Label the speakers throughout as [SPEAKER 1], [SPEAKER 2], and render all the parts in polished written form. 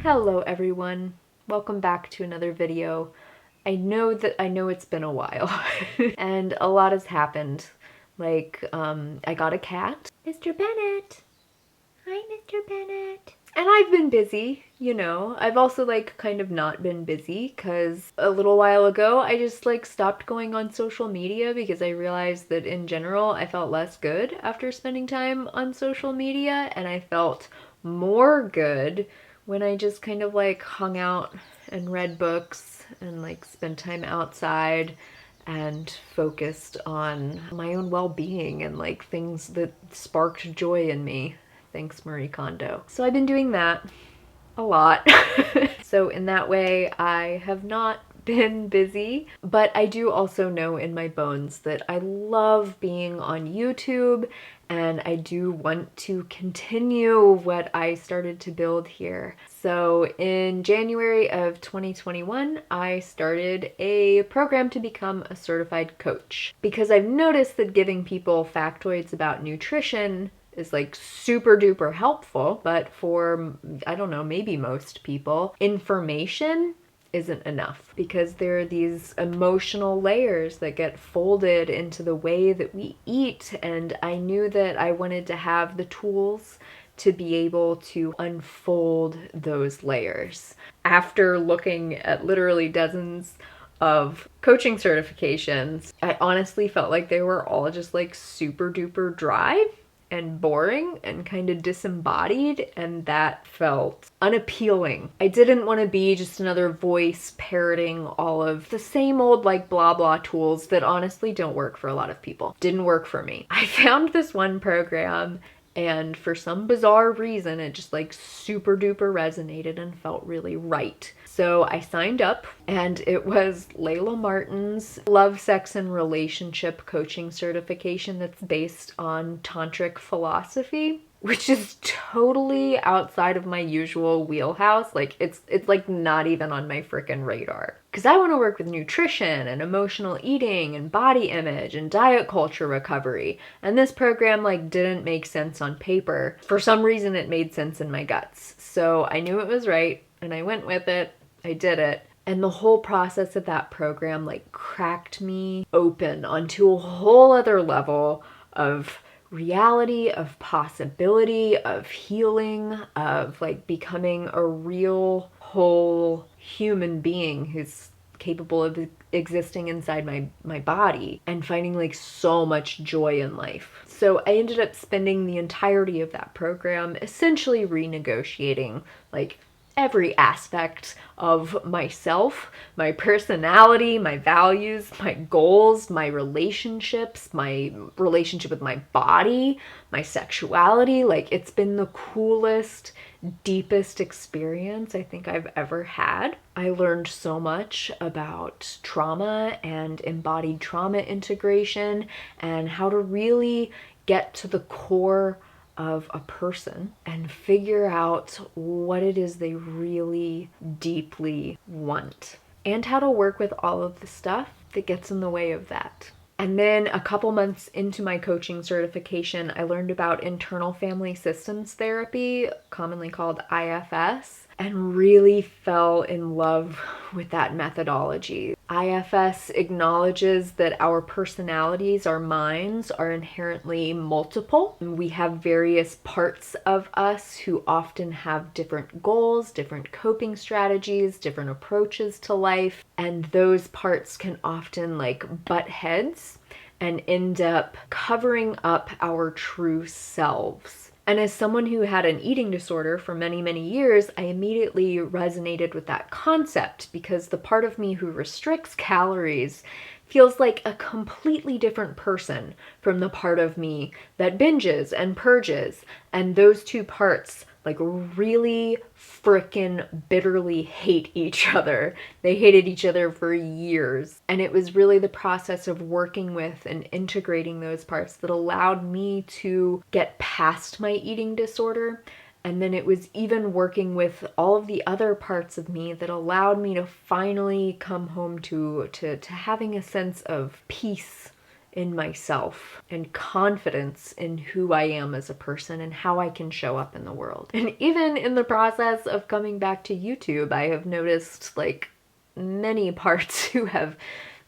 [SPEAKER 1] Hello everyone, welcome back to another video. I know it's been a while and a lot has happened. I got a cat. Mr. Bennett! Hi, Mr. Bennett! And I've been busy, I've also kind of not been busy because a little while ago I just stopped going on social media because I realized that in general I felt less good after spending time on social media, and I felt more good when I just kind of hung out and read books and spent time outside and focused on my own well-being and things that sparked joy in me. Thanks, Marie Kondo. So I've been doing that a lot. So in that way, I have not been busy, but I do also know in my bones that I love being on YouTube, and I do want to continue what I started to build here. So in January of 2021, I started a program to become a certified coach because I've noticed that giving people factoids about nutrition is super duper helpful, but for, I don't know, maybe most people, information isn't enough because there are these emotional layers that get folded into the way that we eat, and I knew that I wanted to have the tools to be able to unfold those layers. After looking at literally dozens of coaching certifications, I honestly felt like they were all just super duper dry and boring and kind of disembodied, and that felt unappealing. I didn't want to be just another voice parroting all of the same old blah blah tools that honestly don't work for a lot of people. Didn't work for me. I found this one program, and for some bizarre reason it just super duper resonated and felt really right. So I signed up, and it was Layla Martin's Love, Sex, and Relationship Coaching Certification that's based on tantric philosophy, which is totally outside of my usual wheelhouse. It's not even on my frickin' radar. Because I want to work with nutrition and emotional eating and body image and diet culture recovery. And this program didn't make sense on paper. For some reason it made sense in my guts. So I knew it was right and I went with it. I did it. And the whole process of that program cracked me open onto a whole other level of reality, of possibility, of healing, of becoming a real whole human being who's capable of existing inside my body and finding so much joy in life. So I ended up spending the entirety of that program essentially renegotiating every aspect of myself, my personality, my values, my goals, my relationships, my relationship with my body, my sexuality. It's been the coolest, deepest experience I think I've ever had. I learned so much about trauma and embodied trauma integration and how to really get to the core of a person and figure out what it is they really deeply want, and how to work with all of the stuff that gets in the way of that. And then a couple months into my coaching certification, I learned about internal family systems therapy, commonly called IFS, and really fell in love with that methodology. IFS acknowledges that our personalities, our minds, are inherently multiple. We have various parts of us who often have different goals, different coping strategies, different approaches to life, and those parts can often butt heads and end up covering up our true selves. And as someone who had an eating disorder for many, many years, I immediately resonated with that concept because the part of me who restricts calories feels like a completely different person from the part of me that binges and purges. And those two parts really frickin' bitterly hate each other. They hated each other for years. And it was really the process of working with and integrating those parts that allowed me to get past my eating disorder. And then it was even working with all of the other parts of me that allowed me to finally come home to having a sense of peace in myself and confidence in who I am as a person and how I can show up in the world. And even in the process of coming back to YouTube, I have noticed like many parts who have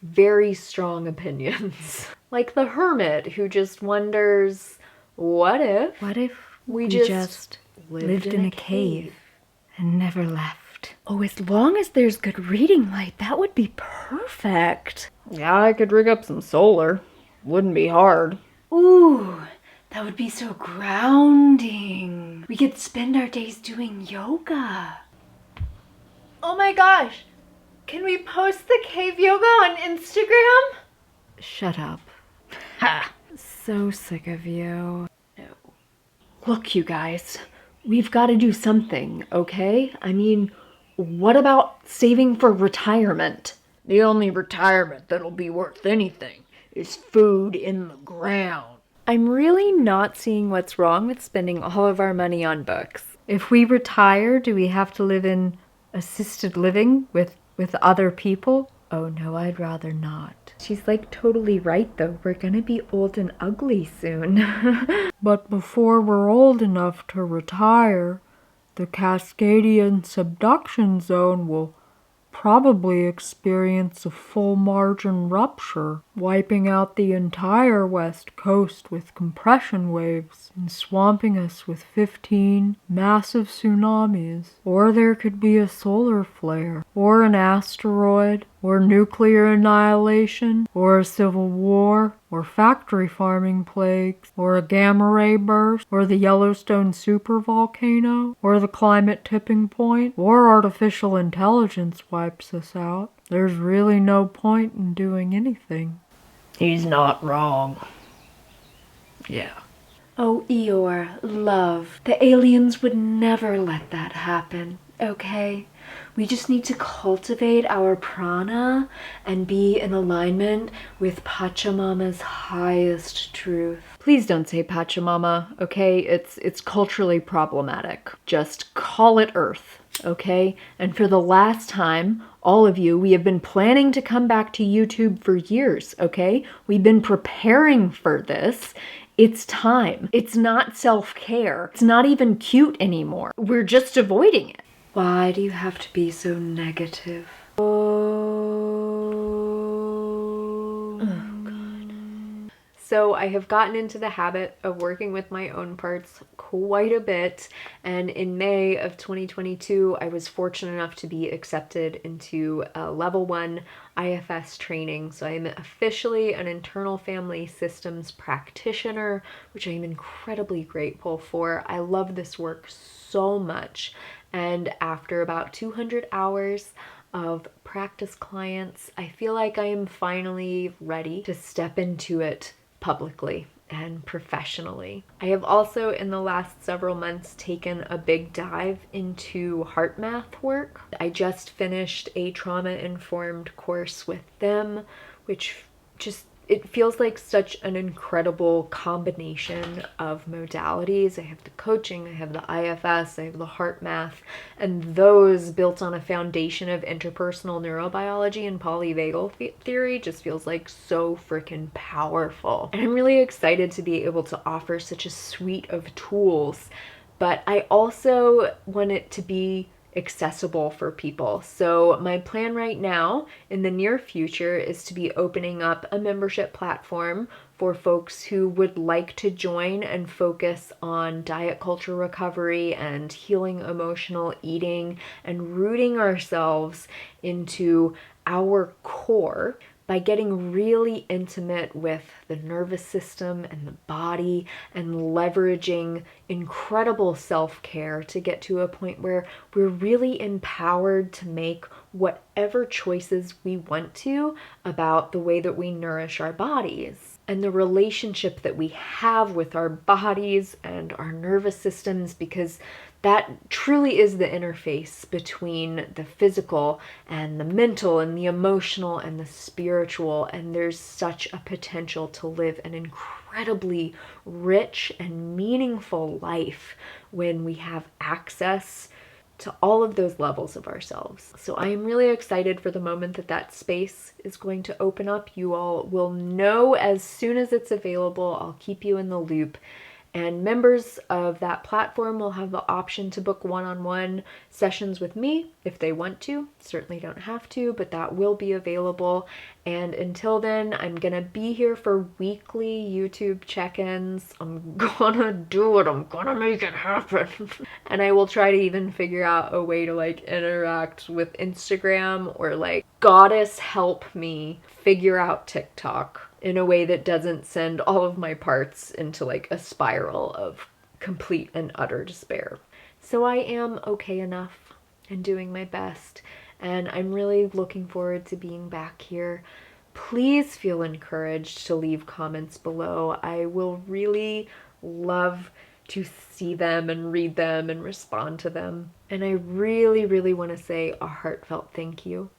[SPEAKER 1] very strong opinions. Like the hermit who just wonders, what if we just lived in a cave
[SPEAKER 2] and never left? Oh, as long as there's good reading light, that would be perfect.
[SPEAKER 3] Yeah, I could rig up some solar. Wouldn't be hard.
[SPEAKER 2] Ooh, that would be so grounding. We could spend our days doing yoga. Oh my gosh, can we post the cave yoga on Instagram?
[SPEAKER 1] Shut up.
[SPEAKER 3] Ha!
[SPEAKER 2] So sick of you.
[SPEAKER 1] No. Look, you guys, we've got to do something, okay? I mean, what about saving for retirement?
[SPEAKER 3] The only retirement that'll be worth anything is food in the ground.
[SPEAKER 1] I'm really not seeing what's wrong with spending all of our money on books. If we retire, do we have to live in assisted living with other people? Oh no, I'd rather not. She's like totally right though. We're gonna be old and ugly soon.
[SPEAKER 2] But before we're old enough to retire, the Cascadian subduction zone will probably experience a full margin rupture, wiping out the entire west coast with compression waves and swamping us with 15 massive tsunamis. Or there could be a solar flare, or an asteroid, or nuclear annihilation, or a civil war, or factory farming plagues, or a gamma ray burst, or the Yellowstone supervolcano, or the climate tipping point, or artificial intelligence wipes us out. There's really no point in doing anything.
[SPEAKER 3] He's not wrong. Yeah.
[SPEAKER 2] Oh, Eeyore, love, the aliens would never let that happen, okay? We just need to cultivate our prana and be in alignment with Pachamama's highest truth.
[SPEAKER 1] Please don't say Pachamama, okay? It's culturally problematic. Just call it Earth, okay? And for the last time, all of you, we have been planning to come back to YouTube for years, okay? We've been preparing for this. It's time. It's not self-care. It's not even cute anymore. We're just avoiding it.
[SPEAKER 2] Why do you have to be so negative? Oh,
[SPEAKER 1] God. So I have gotten into the habit of working with my own parts quite a bit, and in May of 2022 I was fortunate enough to be accepted into a level 1 IFS training. So I'm officially an internal family systems practitioner, which I am incredibly grateful for. I love this work so much. And after about 200 hours of practice clients, I feel like I am finally ready to step into it publicly and professionally. I have also in the last several months taken a big dive into heart math work. I just finished a trauma-informed course with them, which just it feels like such an incredible combination of modalities. I have the coaching, I have the IFS, I have the heart math, and those built on a foundation of interpersonal neurobiology and polyvagal theory just feels like so freaking powerful. And I'm really excited to be able to offer such a suite of tools, but I also want it to be accessible for people. So my plan right now in the near future is to be opening up a membership platform for folks who would like to join and focus on diet culture recovery and healing emotional eating and rooting ourselves into our core by getting really intimate with the nervous system and the body and leveraging incredible self-care to get to a point where we're really empowered to make whatever choices we want to about the way that we nourish our bodies and the relationship that we have with our bodies and our nervous systems, because that truly is the interface between the physical and the mental and the emotional and the spiritual, and there's such a potential to live an incredibly rich and meaningful life when we have access to all of those levels of ourselves. So I am really excited for the moment that that space is going to open up. You all will know as soon as it's available. I'll keep you in the loop. And members of that platform will have the option to book one-on-one sessions with me if they want to. Certainly don't have to, but that will be available. And until then, I'm gonna be here for weekly YouTube check-ins. I'm gonna do it. I'm gonna make it happen. And I will try to even figure out a way to like interact with Instagram, or like goddess help me figure out TikTok in a way that doesn't send all of my parts into like a spiral of complete and utter despair. So I am okay enough and doing my best, and I'm really looking forward to being back here. Please feel encouraged to leave comments below. I will really love to see them and read them and respond to them. And I really, really want to say a heartfelt thank you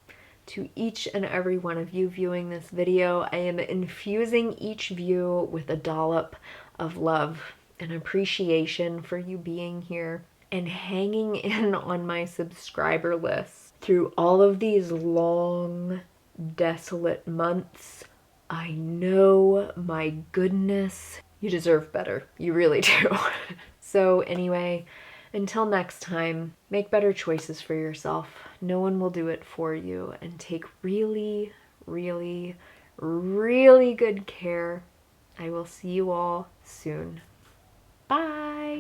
[SPEAKER 1] to each and every one of you viewing this video. I am infusing each view with a dollop of love and appreciation for you being here and hanging in on my subscriber list through all of these long, desolate months. I know, my goodness, you deserve better. You really do. So anyway, until next time, make better choices for yourself. No one will do it for you, and take really, really, really good care. I will see you all soon. Bye!